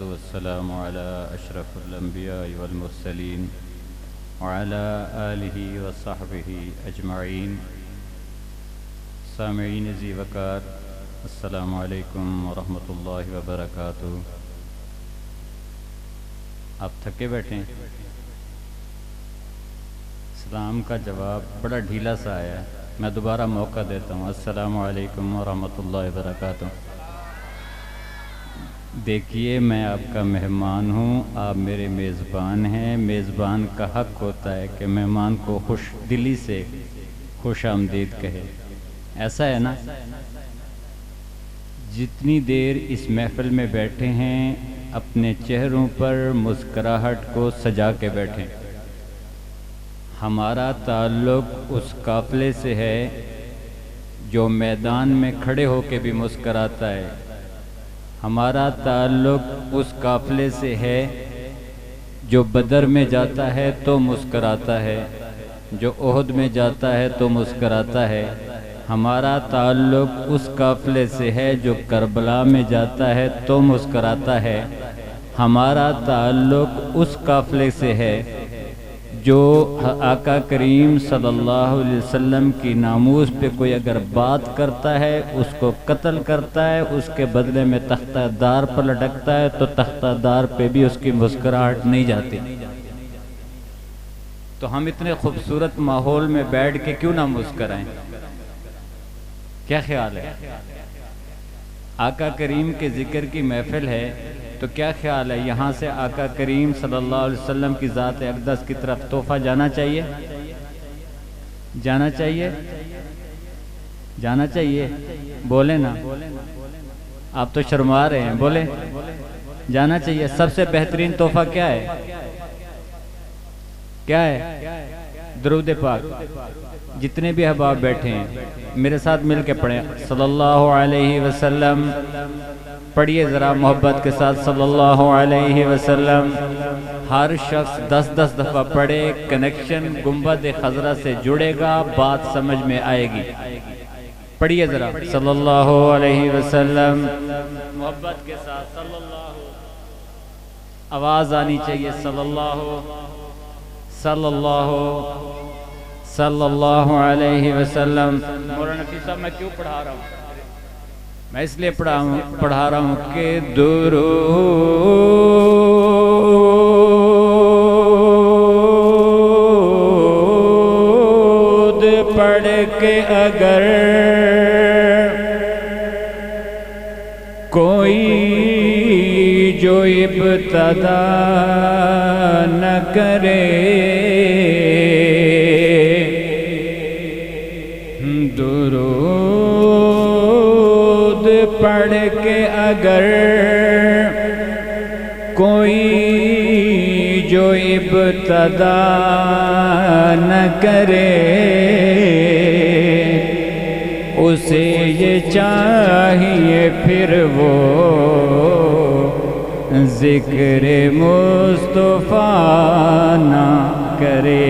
والصلاة والسلام على أشرف الأنبياء والمرسلين وعلى آله وصحبه أجمعين. سامعین ذی وقار، السلام علیکم ورحمۃ اللہ وبرکاتہ. آپ تھکے بیٹھے ہیں؟ سلام کا جواب بڑا ڈھیلا سا آیا ہے، میں دوبارہ موقع دیتا ہوں. السلام علیکم ورحمۃ اللہ وبرکاتہ. دیکھیے، میں آپ کا مہمان ہوں، آپ میرے میزبان ہیں. میزبان کا حق ہوتا ہے کہ مہمان کو خوش دلی سے خوش آمدید کہے. ایسا ہے نا؟ جتنی دیر اس محفل میں بیٹھے ہیں اپنے چہروں پر مسکراہٹ کو سجا کے بیٹھیں. ہمارا تعلق اس قافلے سے ہے جو میدان میں کھڑے ہو کے بھی مسکراتا ہے. ہمارا تعلق اس قافلے سے ہے جو بدر میں جاتا ہے تو مسکراتا ہے، جو احد میں جاتا ہے تو مسکراتا ہے. ہمارا تعلق اس قافلے سے ہے جو کربلا میں جاتا ہے تو مسکراتا ہے. ہمارا تعلق اس قافلے سے ہے جو آقا کریم صلی اللہ علیہ وسلم کی ناموس پہ کوئی اگر بات کرتا ہے اس کو قتل کرتا ہے، اس کے بدلے میں تختہ دار پر لٹکتا ہے تو تختہ دار پہ بھی اس کی مسکراہٹ نہیں جاتی. تو ہم اتنے خوبصورت ماحول میں بیٹھ کے کیوں نہ مسکرائیں؟ کیا خیال ہے؟ آقا کریم کے ذکر کی محفل ہے تو کیا خیال ہے یہاں سے آقا کریم صلی اللہ علیہ وسلم کی ذات اقدس کی طرف تحفہ جانا چاہیے؟ جانا چاہیے؟ جانا چاہیے؟ بولیں نا، آپ تو شرما رہے ہیں، بولیں. جانا چاہیے. سب سے بہترین تحفہ کیا ہے؟ کیا ہے؟ درود پاک. جتنے بھی احباب بیٹھے ہیں میرے ساتھ مل کے پڑھیں صلی اللہ علیہ وسلم. پڑھیے ذرا محبت کے ساتھ صلی اللہ علیہ وسلم. ہر شخص 10 دفعہ پڑھے، کنیکشن گنبد خضرا سے جڑے گا، بات سمجھ میں آئے گی. پڑھیے ذرا صلی اللہ علیہ وسلم محبت کے ساتھ. صلی اللہ، آواز آنی چاہیے. صلی اللہ علیہ وسلم. مولانا نفیس صاحب میں کیوں پڑھا رہا ہوں؟ میں اس لیے پڑھا رہا ہوں کہ درود پڑھ کے اگر کوئی جو ابتدا نہ کرے، پڑھ کے اگر کوئی جو ابتدا نہ کرے، اسے یہ چاہیے پھر وہ ذکر مصطفیٰ نہ کرے.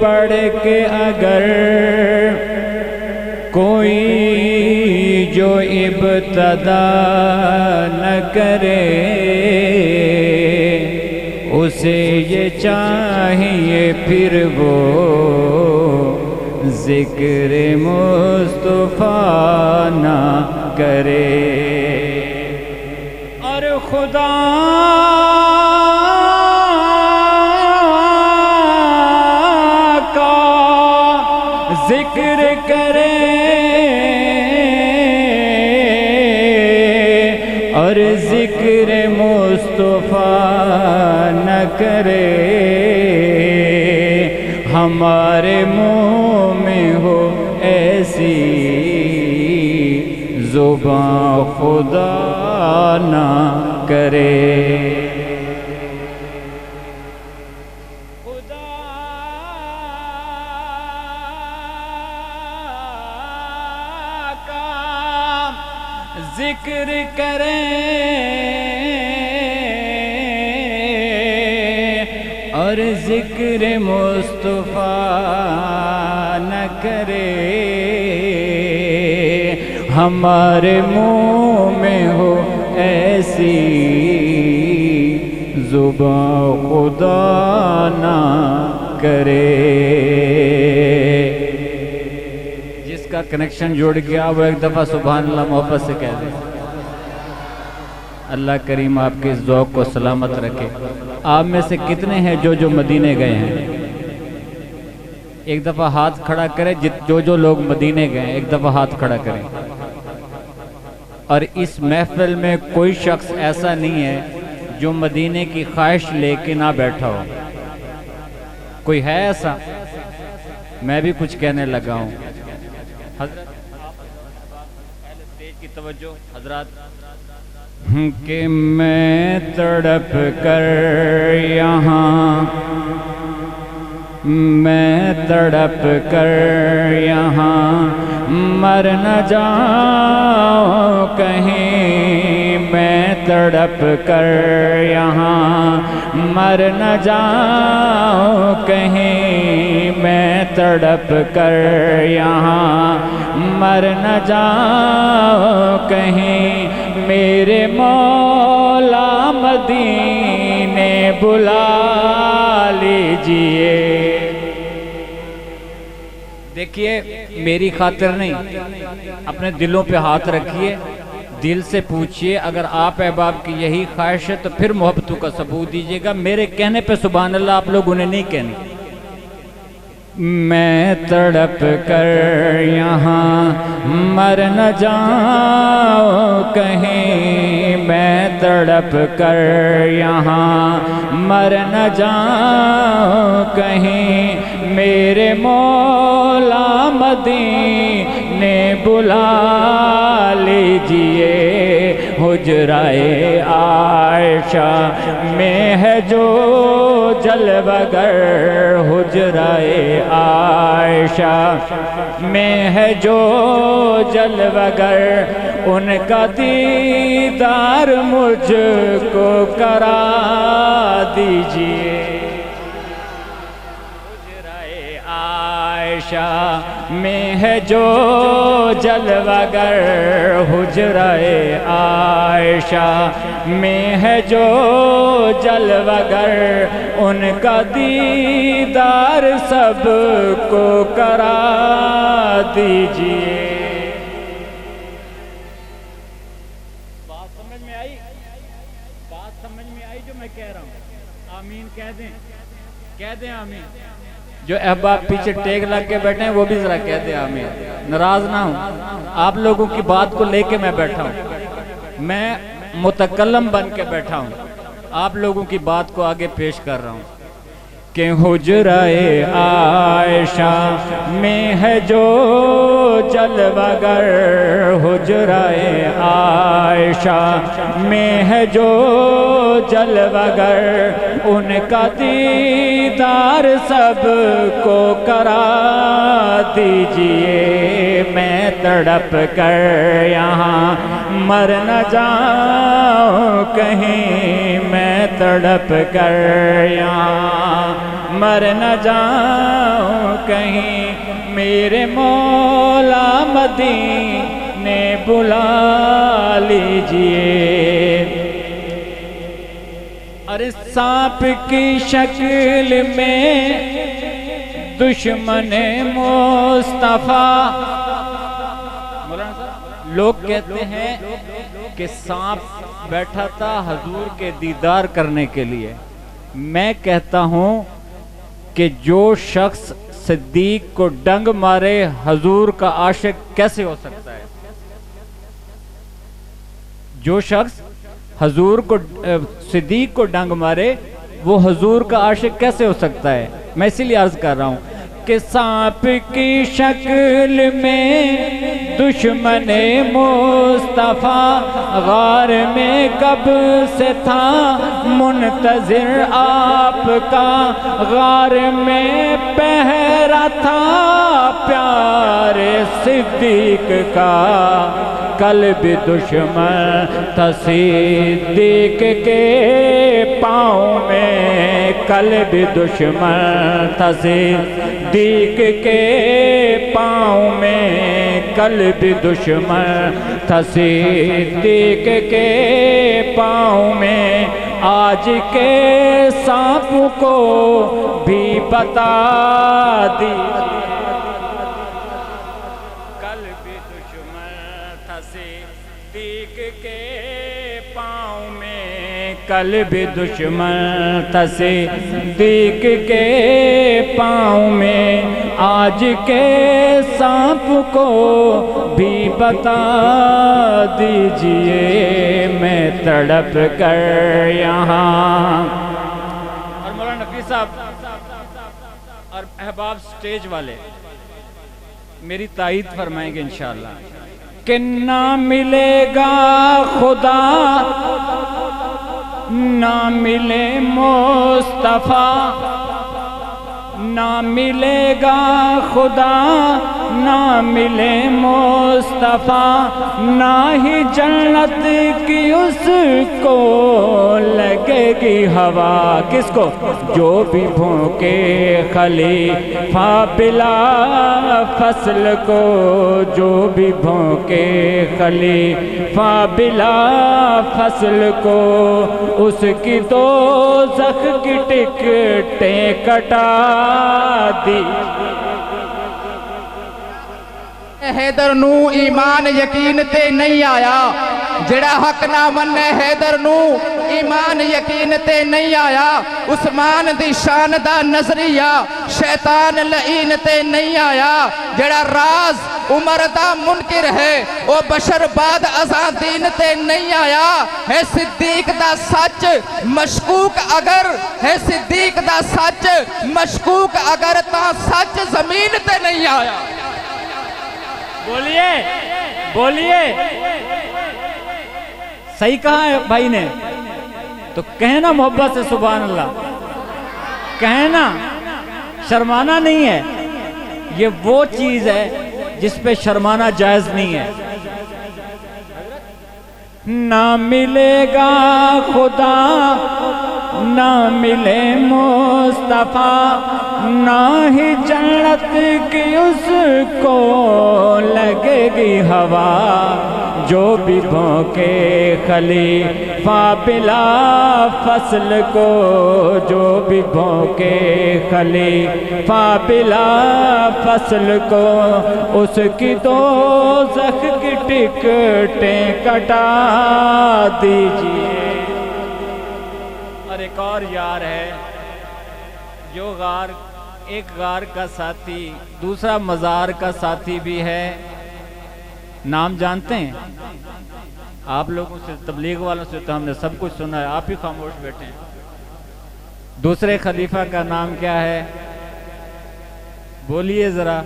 پڑھ کے اگر کوئی جو ابتدا نہ کرے، اسے یہ چاہیے پھر وہ ذکر مصطفیٰ نہ کرے. اور خدا ذکر کرے اور ذکر مصطفیٰ نہ کرے، ہمارے منہ میں ہو ایسی زبان خدا نہ کرے. ذکر کریں اور ذکر مصطفیٰ نہ کرے، ہمارے منہ میں ہو ایسی زبان خدا نہ کرے۔ جس کا کنیکشن جڑ گیا وہ ایک دفعہ سبحان اللہ محبت سے کہہ دیں۔ اللہ کریم آپ کے اس ذوق کو سلامت رکھے۔ آپ میں سے کتنے ہیں جو مدینے گئے ہیں؟ ایک دفعہ ہاتھ کھڑا کریں جو لوگ مدینے گئے ہیں، ایک دفعہ ہاتھ کھڑا کریں۔ اور اس محفل میں کوئی شخص ایسا نہیں ہے جو مدینے کی خواہش لے کے نہ بیٹھا ہو۔ کوئی ہے ایسا؟ میں بھی کچھ کہنے لگا ہوں۔ حضرت اہل اسٹیج کی توجہ حضرات، کہ میں تڑپ کر یہاں، میں تڑپ کر یہاں مر نہ جاؤں کہیں، میں تڑپ کر یہاں مر نہ جاؤں کہیں، میں تڑپ کر یہاں مر نہ جاؤں کہیں، میرے مولا مدینے بلا لیجئے۔ دیکھیے میری خاطر نہیں، اپنے دلوں پہ ہاتھ رکھیے، دل سے پوچھئے، اگر آپ احباب کی یہی خواہش ہے تو پھر محبتوں کا ثبوت دیجئے گا۔ میرے کہنے پہ سبحان اللہ آپ لوگوں نے نہیں کہنی۔ میں تڑپ کر یہاں مر نہ جاؤں کہیں، میں تڑپ کر یہاں مر نہ جاؤں کہیں، میرے مولا مدینے بلا لیجئے۔ حجرائے عائشہ میں ہے جو جلوہ گر، حجرائے عائشہ میں ہے جو جلوہ گر، ان کا دیدار مجھ کو کرا دیجئے۔ حجرائے عائشہ میں ہے جو جلوہ گر، حجرائے عائشہ میں ہے جو جلوہ گر، ان کا دیدار سب کو کرا دیجئے۔ بات سمجھ میں آئی؟ بات سمجھ میں آئی جو میں کہہ رہا ہوں؟ آمین کہہ دیں آمین۔ جو احباب پیچھے ٹیک لگ کے بیٹھے ہیں وہ بھی ذرا کہہ دیں آمین۔ ناراض نہ ہوں، آپ لوگوں کی بات کو لے کے میں بیٹھا ہوں، میں متکلم بن کے بیٹھا ہوں، آپ لوگوں کی بات کو آگے پیش کر رہا ہوں۔ کہ حجرائے عائشہ میں ہے جو جلوہ گر، حجرائے عائشہ میں ہے جو جلوہ گر، ان کا دیدار سب کو کرا دیجئے۔ میں تڑپ کر یہاں مر نہ جاؤں کہیں، میں تڑپ کر یہاں مر نہ جاؤں کہیں، میرے مولا مدینے بلا لیجئے۔ ارے سانپ کی شکل میں دشمن مصطفیٰ، لوگ کہتے ہیں کہ سانپ بیٹھا تھا حضور کے دیدار کرنے کے لیے۔ میں کہتا ہوں کہ جو شخص صدیق کو ڈنگ مارے حضور کا عاشق کیسے ہو سکتا ہے؟ جو شخص حضور کو صدیق کو ڈنگ مارے وہ حضور کا عاشق کیسے ہو سکتا ہے؟ میں اسی لیے عرض کر رہا ہوں کہ سانپ کی شکل میں دشمن مصطفیٰ غار میں کب سے تھا منتظر آپ کا، غار میں پہرا تھا پیارے صدیق کا، قلب دشمن تھا صدیق کے پاؤں میں، قلب دشمن تھا صدیق صدیق کے پاؤں میں قلب دشمن تھا، صدیق کے پاؤں میں آج کے سانپ کو بھی بتا دی، قلب دشمن تھا صدیق کے پاؤں میں، قلب دشمن تھا صدیق کے پاؤں میں، آج کے سانپ کو بھی بتا دیجئے میں تڑپ کر یہاں۔ اور مولانا نفیس صاحب اور احباب سٹیج والے میری تائید فرمائیں گے انشاءاللہ کہ نہ ملے گا خدا نہ ملے مصطفیٰ، نہ ملے گا خدا نہ ملے مصطفیٰ، نہ ہی جنت کی اس کو لگے گی ہوا، کس کو؟ جو بھی بھونکے خلیفہ بلا فصل کو، جو بھی بھونکے خلیفہ بلا فصل کو، اس کی دوزخ کی ٹکٹیں کٹا دی۔ حیدر نو ایمان یقین تے نہیں آیا، جڑا حق نہ منے حیدر نو ایمان یقین تے نہیں آیا، عثمان دی شان دا نظریہ شیطان لعین تے نہیں آیا، جڑا راز عمر دا منکر ہے او بشر بعد ازاں دین تے نہیں آیا، ہے صدیق دا سچ مشکوک اگر، ہے صدیق دا سچ مشکوک اگر تا سچ زمین تے نہیں آیا۔ بولیے بولیے، صحیح کہا ہے بھائی نے، تو کہنا محبت سے سبحان اللہ، کہنا شرمانا نہیں ہے، یہ وہ چیز ہے جس پہ شرمانا جائز نہیں ہے۔ نہ ملے گا خدا نہ ملے مصطفیٰ، نہ ہی جنت کی اس کو لگے گی ہوا، جو بھی بھونکے خلیفہ بلا فصل کو، جو بھی بھونکے خلیفہ بلا فصل کو، اس کی دوزخ کی ٹکٹیں کٹا دیجئے۔ اور ایک اور یار ہے جو غار، ایک غار کا ساتھی دوسرا مزار کا ساتھی بھی ہے، نام جانتے ہیں آپ لوگوں سے؟ تبلیغ والوں سے تو ہم نے سب کچھ سنا ہے، آپ ہی خاموش بیٹھے ہیں۔ دوسرے خلیفہ کا نام کیا ہے؟ بولیے ذرا۔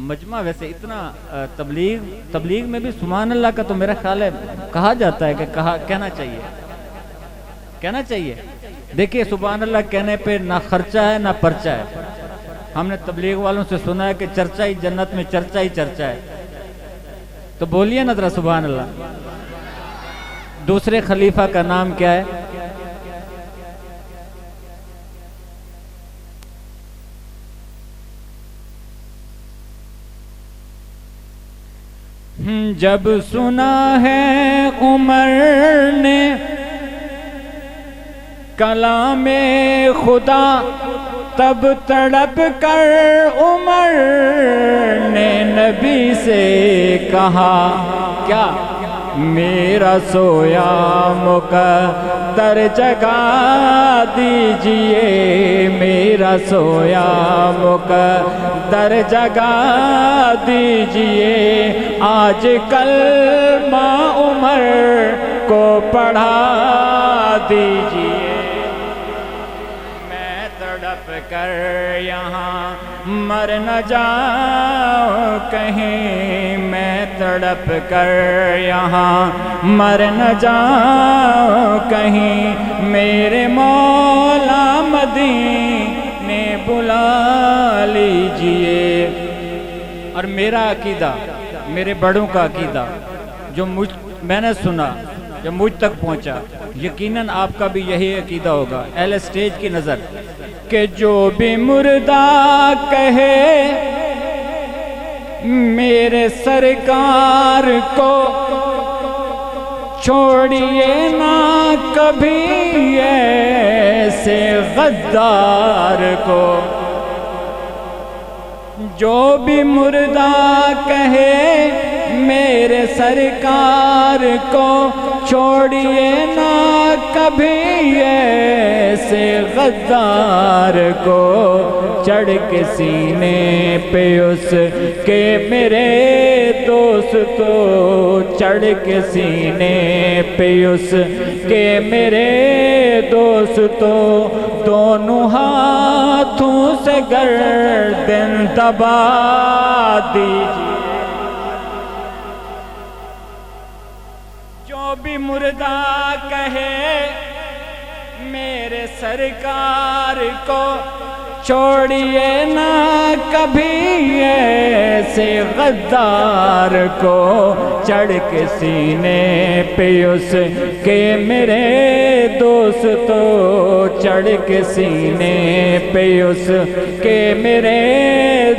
مجمع ویسے اتنا تبلیغ میں بھی سبحان اللہ کا تو میرا خیال ہے کہا جاتا ہے کہ کہنا چاہیے۔ دیکھیے سبحان اللہ کہنے پہ نہ خرچہ ہے نہ پرچہ ہے۔ ہم نے تبلیغ والوں سے سنا ہے کہ چرچا ہی جنت میں چرچا ہی چرچا ہے، تو بولیے نا ذرا سبحان اللہ۔ دوسرے خلیفہ کا نام کیا ہے؟ جب سنا ہے عمر نے کلام خدا، تب تڑپ کر عمر نے نبی سے کہا کیا؟ میرا سویا مقدر جگا دیجئے، میرا سویا مقدر جگا دیجئے، آج کلمہ عمر کو پڑھا دیجئے۔ میں تڑپ کر یہاں مر نہ جاؤں کہیں، میں تڑپ کر یہاں مر نہ جاؤں کہیں، میرے مولا مدینے بلا لیجئے۔ اور میرا عقیدہ، میرے بڑوں کا عقیدہ جو میں نے سنا، جو مجھ تک پہنچا، یقیناً آپ کا بھی یہی عقیدہ ہوگا اہل اسٹیج کی نظر، کہ جو بھی مردہ کہے میرے سرکار کو چھوڑیے نہ کبھی ایسے غدار کو، جو بھی مردہ کہے میرے سرکار کو چھوڑیے نہ کبھی ایسے غدار کو، چڑھ کے سینے پہ اس کے میرے دوستو، چڑھ کے سینے پہ اس کے میرے دوستو، دونوں ہاتھوں سے گردن دبا دیجیے۔ جو بھی مردہ کہے میرے سرکار کو چھوڑیے نہ کبھی ایسے غدار کو، چڑھ کے سینے پہ اس کے میرے دوستو، چڑھ کے سینے پہ اس کے میرے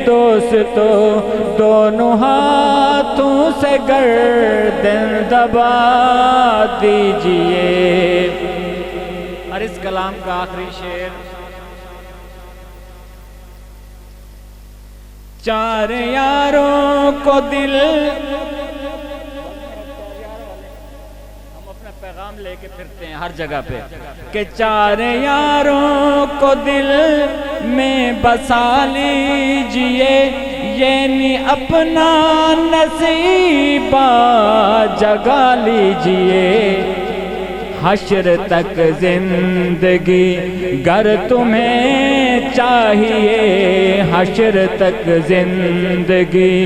دوستو، دونوں ہاتھوں سے گردن دبا دیجئے۔ اور اس کلام کا آخری شعر، چار یاروں کو دل، ہم اپنا پیغام لے کے پھرتے ہیں ہر جگہ پہ، کہ چار یاروں کو دل میں بسا لیجئے، یعنی اپنا نصیبہ جگا لیجئے، حشر تک زندگی گر تمہیں چاہیے، حشر تک زندگی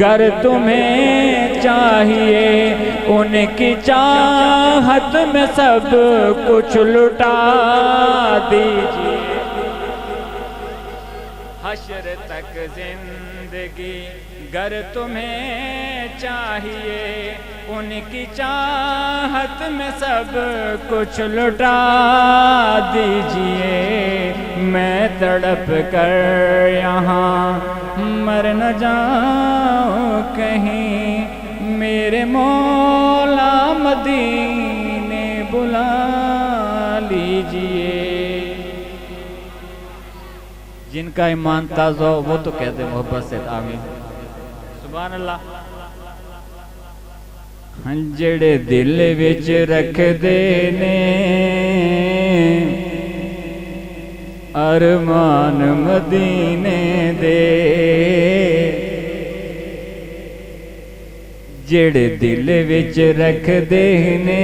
گر تمہیں چاہیے، ان کی چاہت میں سب کچھ لٹا دیجئے، حشر تک زندگی گر تمہیں چاہیے، ان کی چاہت میں سب کچھ لٹا دیجئے، میں تڑپ کر یہاں مر نہ جاؤں کہیں، میرے مولا مدینے بلا لیجئے۔ جن کا ایمان تازہ ہو وہ تو کہتے محبت سے آمین، سبحان اللہ۔ جڑے دل وچ رکھ دے نے ارمان مدینے دے، جڑے دل وچ رکھ دے نے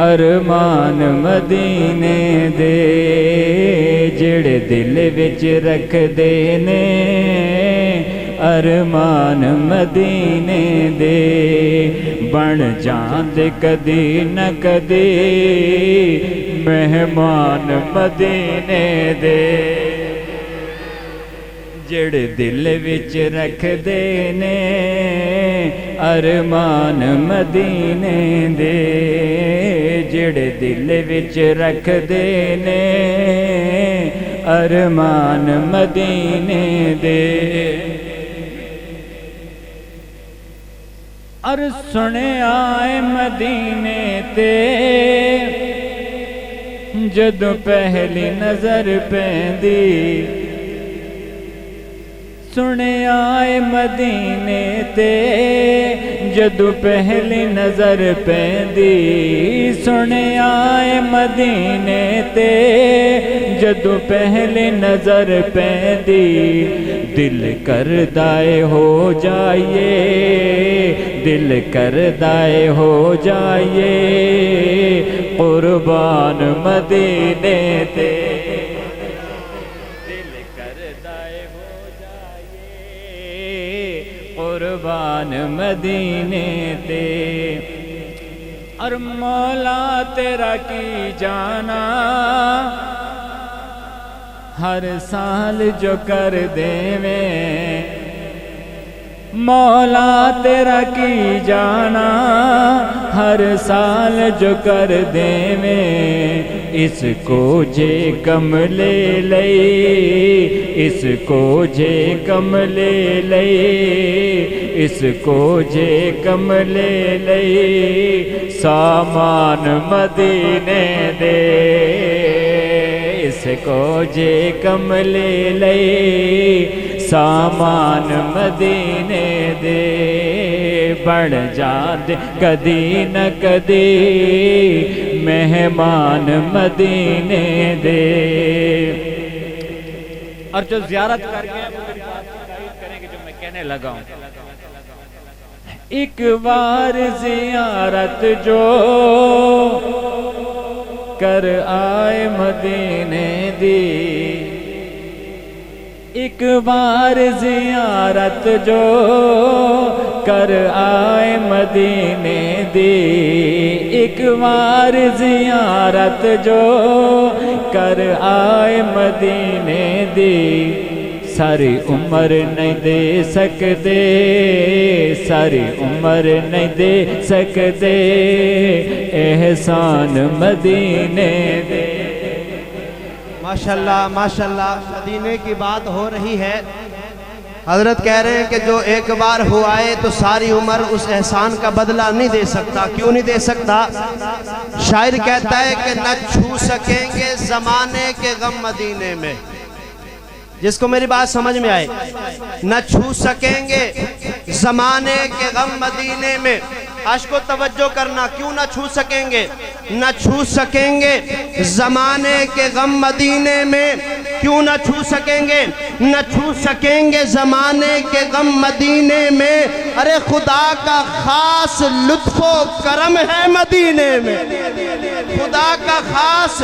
ارمان مدینے دے، جڑے دل وچ رکھ دے نے ارمان مدینے دے، بن جاندے کدی نہ کدی مہمان مدینے دے، جڑے دل وچ رکھ دے نے ارمان مدینے دے، جڑے دل وچ رکھ دے نے ارمان مدینے دے۔ اور سنے آئے مدینے تے جدو پہلی نظر پیندی، سنے آئے مدینے تے جدو پہلی نظر پیندی، سنے آئے مدینے تے جدو پہلی نظر پیندی، دل کردائے ہو جائیے، دل کردائے ہو جائیے قربان مدینے تے، دل کردائے ہو جائیے قربان مدینے تے۔ اور مولا تیرا کی جانا ہر سال جو کر دے میں، مولا تیرا کی جانا ہر سال جو کر دے میں، اس کو جے کملے لئی اس کو جے کملے لئی اس کو جے کملے لئی سامان مدینے دے اس کو جے کملے لئی سامان مدینے دے بڑھ جاندے کدی نہ کدی مہمان مدینے دے۔ اور جو زیارت کر گئے وہ میری بات تائید کریں گے جو میں کہنے لگا ہوں۔ ایک بار زیارت جو کر آئے مدینے دی ایک بار زیارت جو کر آئے مدینے دی ایک بار زیارت جو کر آئے مدینے دی ساری عمر نہیں دے سکتے ساری عمر نہیں دے سکتے احسان مدینے دے۔ ماشاءاللہ ماشاءاللہ مدینے کی بات ہو رہی ہے۔ حضرت کہہ رہے ہیں کہ جو ایک بار ہوا ہے تو ساری عمر اس احسان کا بدلہ نہیں دے سکتا۔ کیوں نہیں دے سکتا؟ شاعر کہتا ہے کہ نہ چھو سکیں گے زمانے کے غم مدینے میں۔ جس کو میری بات سمجھ میں آئے، نہ چھو سکیں گے زمانے کے غم مدینے میں۔ عاشق کو توجہ کرنا، کیوں نہ چھو سکیں گے؟ نہ چھو سکیں گے زمانے کے غم مدینے میں، کیوں نہ چھو سکیں گے؟ نہ چھو سکیں گے زمانے کے غم مدینے میں۔ ارے خدا کا خاص لطف و کرم ہے مدینے میں، خدا کا خاص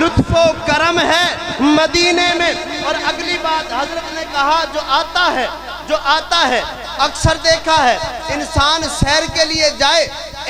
لطف و کرم ہے مدینے میں۔ اور اگلی بات حضرت نے کہا جو آتا ہے اکثر دیکھا ہے انسان سیر کے لیے جائے،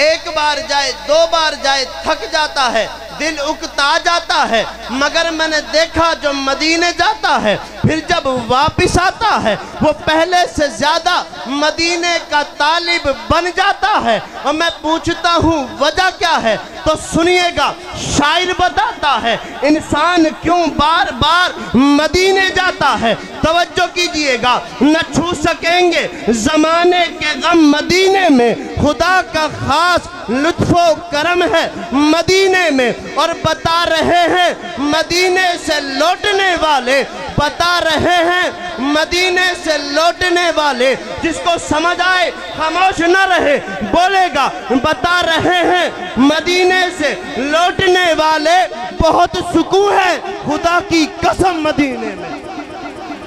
ایک بار جائے دو بار جائے تھک جاتا ہے، دل اکتا جاتا ہے، مگر میں نے دیکھا جو مدینے جاتا ہے پھر جب واپس آتا ہے وہ پہلے سے زیادہ مدینے کا طالب بن جاتا ہے۔ اور میں پوچھتا ہوں وجہ کیا ہے تو سنیے گا، شاعر بتاتا ہے انسان کیوں بار بار مدینے جاتا ہے۔ توجہ کیجئے گا، نہ چھو سکیں گے زمانے کے غم مدینے میں، خدا کا خاص لطف و کرم ہے مدینے میں۔ اور بتا رہے ہیں مدینے سے لوٹنے والے، بتا رہے ہیں مدینے سے لوٹنے والے، جس کو سمجھ آئے خاموش نہ رہے بولے گا۔ بتا رہے ہیں مدینے سے لوٹنے والے بہت سکون ہے خدا کی قسم مدینے میں،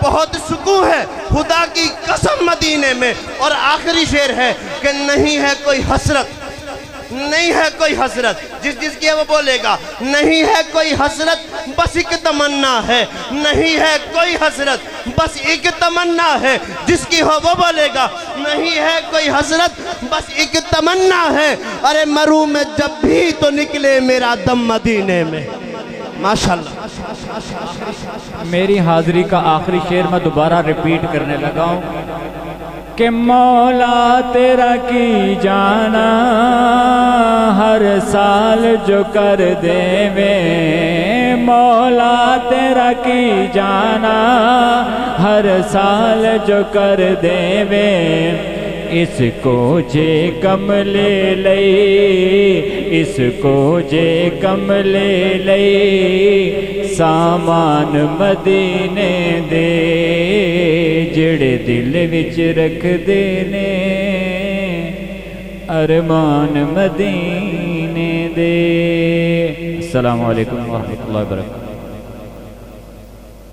بہت سکون ہے خدا کی قسم مدینے میں۔ اور آخری شعر ہے کہ نہیں ہے کوئی حسرت، نہیں ہے کوئی حسرت، جس کی ہے وہ بولے گا نہیں ہے کوئی حسرت بس ایک تمنا ہے، نہیں ہے کوئی حسرت بس ایک تمنا ہے، جس کی ہو وہ بولے گا نہیں ہے کوئی حسرت بس ایک تمنا ہے۔ ارے مروں میں جب بھی تو نکلے میرا دم مدینے میں۔ ماشاءاللہ میری حاضری کا آخری شعر میں دوبارہ ریپیٹ کرنے لگا ہوں کہ مولا تیرا کی جانا ہر سال جو کر دے میں، مولا تیرا کی جانا ہر سال جو کر دے میں، اس کو جے کملے لئی اس کو جے کملے لئی سامان مدینے دے جڑے دل وچ رکھ دینے ارمان مدینے دے۔ السلام علیکم ورحمۃ اللہ وبرکاتہ۔